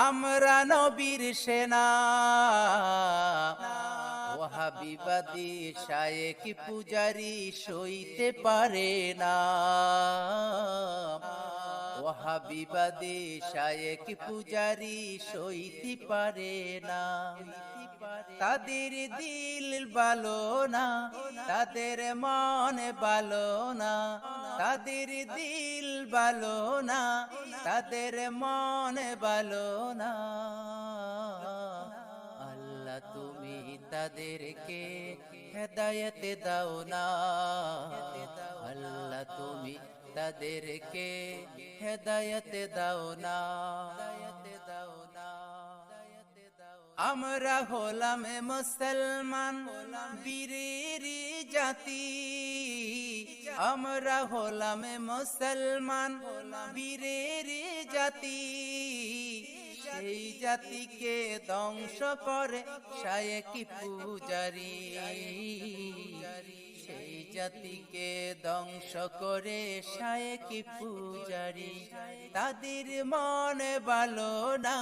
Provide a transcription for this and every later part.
আমরা নবীর সেনা, ওয়াহাবিবাদী শায়েখ পূজারি সইতে পারে না। ওয়াহাবিবাদী শায়েখ পূজারি সইতে পারে না। তাদের দিল ভালো না, তাদের মন ভালো না, তাদের দিল ভালো না, তাদের মন ভালো না। আল্লাহ তুমি তাদেরকে হেদায়েত দাও না, আল্লাহ তুমি তাদেরকে হেদায়েত দাও না। আমরা হলাম মুসলমান বীরের জাতি, আমরা হলাম মুসলমান বীরের জাতি। সেই জাতিকে ধ্বংস করে শায়েখ পূজারি, সেই জাতিকে ধ্বংস করে শায়েখ পূজারি। তাদের মন ভালো না,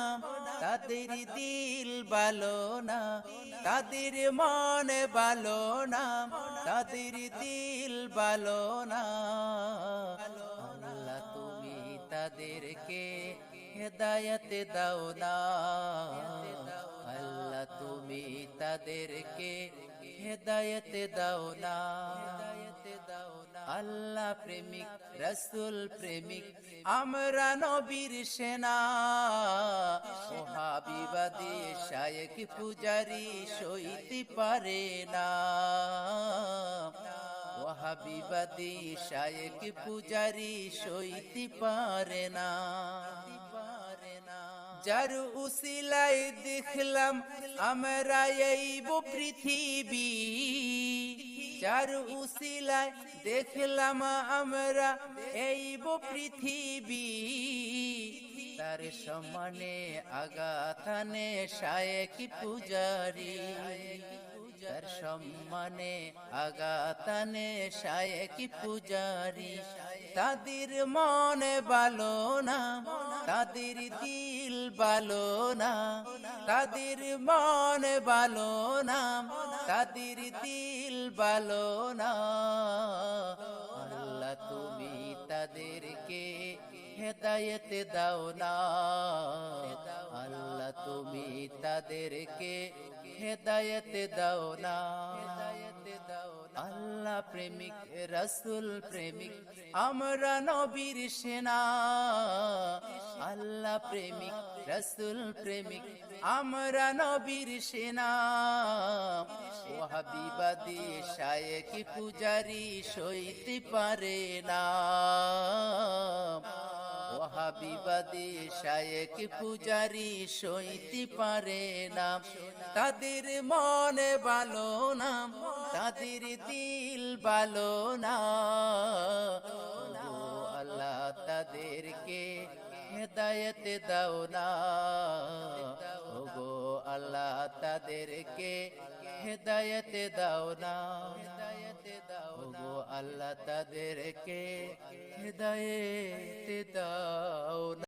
তাদের দিল ভালো না, তাদের মন ভালো না, তাদের দিল ভালো না। আল্লাহ তুমি তাদেরকে হেদায়েত দাও না, আল্লাহ তুমি তাদেরকে হেদায়েত দাও না। আল্লাহ প্রেমিক রাসূল প্রেমিক আমরা নবীর সেনা, ওয়াহাবিবাদী শায়েখ পূজারি সইতে পারে না। ওয়াহাবিবাদী শায়েখ পূজারি সইতে পারে না। যার উসিলায় দেখলাম আমরা এই পৃথিবী, যার উসিলায় দেখলাম আমরা এই পৃথিবী। তার সম্মানে আগাথানে শায়েখ পূজারি, তার সম্মানে আগাথানে শায়েখ পূজারি। তাদের মনে ভালো না, তাদের দিল ভালো না, তাদের মনে ভালো না, তাদের দিল ভালো না। আল্লাহ তুমি তাদেরকে হেদায়েত দাও না, আল্লাহ তুমি তাদেরকে হেদায়েত দাও না। আল্লাহ প্রেমিক রাসূল প্রেমিক আমরা নবীর সেনা, আল্লাহ প্রেমিক রাসূল প্রেমিক আমরা নবীর সেনা। ওয়াহাবিবাদী শায়েখ পূজারি সইতে পারে না, ওয়াহাবিবাদী শায়েখ পূজারি সইতে পারে না। তাদের মনে ভালো না, তাদের দিল ভালো না। আল্লাহ তাদেরকে হেদায়েত দাও না, ওগো আল্লাহ তাদেরকে হেদায়েত দাও না, ওগো আল্লাহ তাদেরকে হেদায়েত দাও না।